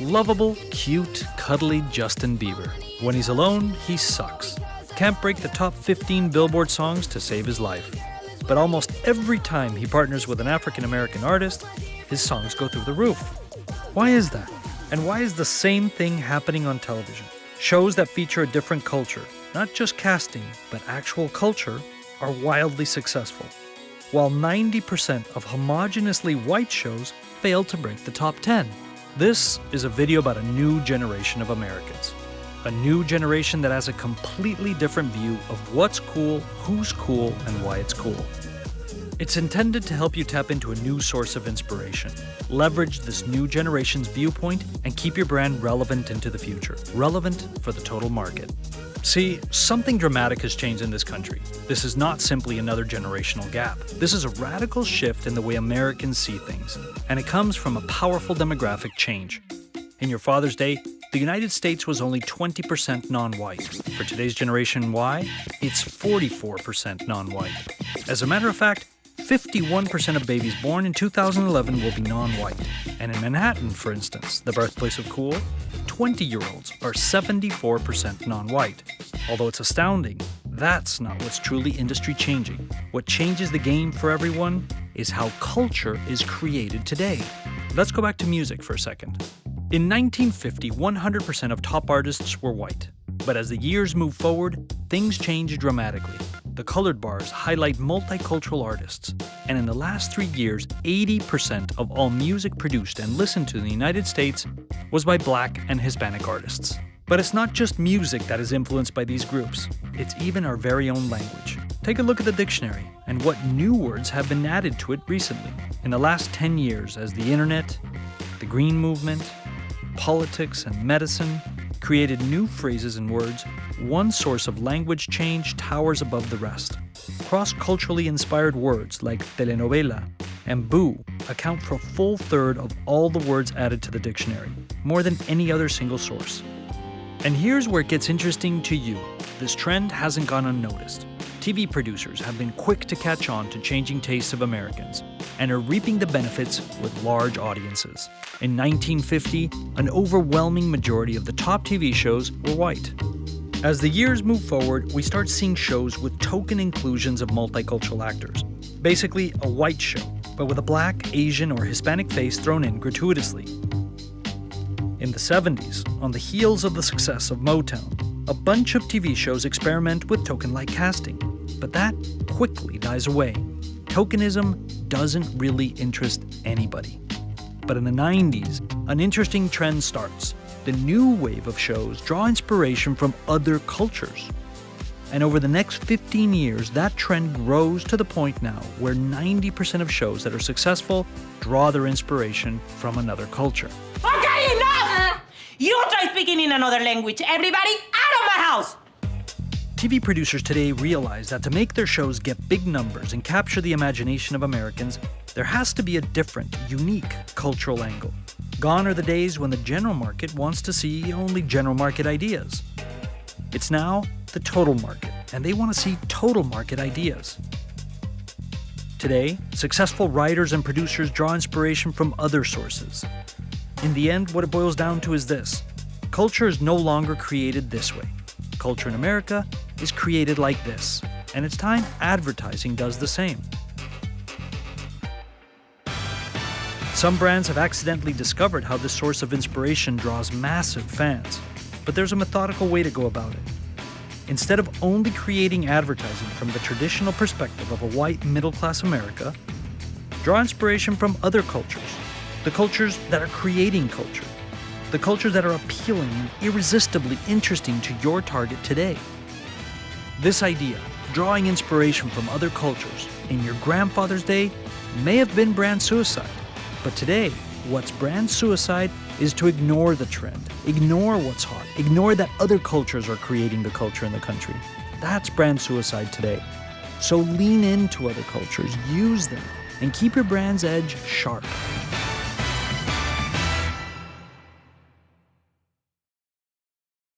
Lovable, cute, cuddly Justin Bieber. When he's alone, he sucks. Can't break the top 15 Billboard songs to save his life. But almost every time he partners with an African-American artist, his songs go through the roof. Why is that? And why is the same thing happening on television? Shows that feature a different culture, not just casting, but actual culture, are wildly successful, while 90% of homogeneously white shows fail to break the top 10. This is a video about a new generation of Americans. A new generation that has a completely different view of what's cool, who's cool, and why it's cool. It's intended to help you tap into a new source of inspiration, leverage this new generation's viewpoint, and keep your brand relevant into the future. Relevant for the total market. See, something dramatic has changed in this country. This is not simply another generational gap. This is a radical shift in the way Americans see things, and it comes from a powerful demographic change. In your father's day, the United States was only 20% non-white. For today's Generation Y, it's 44% non-white. As a matter of fact, 51% of babies born in 2011 will be non-white. And in Manhattan, for instance, the birthplace of cool, 20-year-olds are 74% non-white. Although it's astounding, that's not what's truly industry changing. What changes the game for everyone is how culture is created today. Let's go back to music for a second. In 1950, 100% of top artists were white. But as the years move forward, things change dramatically. The colored bars highlight multicultural artists, and in the last 3 years, 80% of all music produced and listened to in the United States was by Black and Hispanic artists. But it's not just music that is influenced by these groups, it's even our very own language. Take a look at the dictionary and what new words have been added to it recently. In the last 10 years, as the internet, the green movement, politics, and medicine created new phrases and words, one source of language change towers above the rest. Cross-culturally inspired words like telenovela and boo account for a full third of all the words added to the dictionary, more than any other single source. And here's where it gets interesting to you. This trend hasn't gone unnoticed. TV producers have been quick to catch on to changing tastes of Americans and are reaping the benefits with large audiences. In 1950, an overwhelming majority of the top TV shows were white. As the years move forward, we start seeing shows with token inclusions of multicultural actors. Basically, a white show, but with a Black, Asian, or Hispanic face thrown in gratuitously. In the 70s, on the heels of the success of Motown, a bunch of TV shows experiment with token-like casting, but that quickly dies away. Tokenism doesn't really interest anybody. But in the 90s, an interesting trend starts. The new wave of shows draw inspiration from other cultures. And over the next 15 years, that trend grows to the point now where 90% of shows that are successful draw their inspiration from another culture. Okay, enough! You try speaking in another language. Everybody out of my house! TV producers today realize that to make their shows get big numbers and capture the imagination of Americans, there has to be a different, unique cultural angle. Gone are the days when the general market wants to see only general market ideas. It's now the total market, and they want to see total market ideas. Today, successful writers and producers draw inspiration from other sources. In the end, what it boils down to is this: culture is no longer created this way. Culture in America is created like this, and it's time advertising does the same. Some brands have accidentally discovered how this source of inspiration draws massive fans, but there's a methodical way to go about it. Instead of only creating advertising from the traditional perspective of a white middle-class America, draw inspiration from other cultures, the cultures that are creating culture, the cultures that are appealing and irresistibly interesting to your target today. This idea, drawing inspiration from other cultures, in your grandfather's day may have been brand suicide. But today, what's brand suicide is to ignore the trend, ignore what's hot, ignore that other cultures are creating the culture in the country. That's brand suicide today. So lean into other cultures, use them, and keep your brand's edge sharp.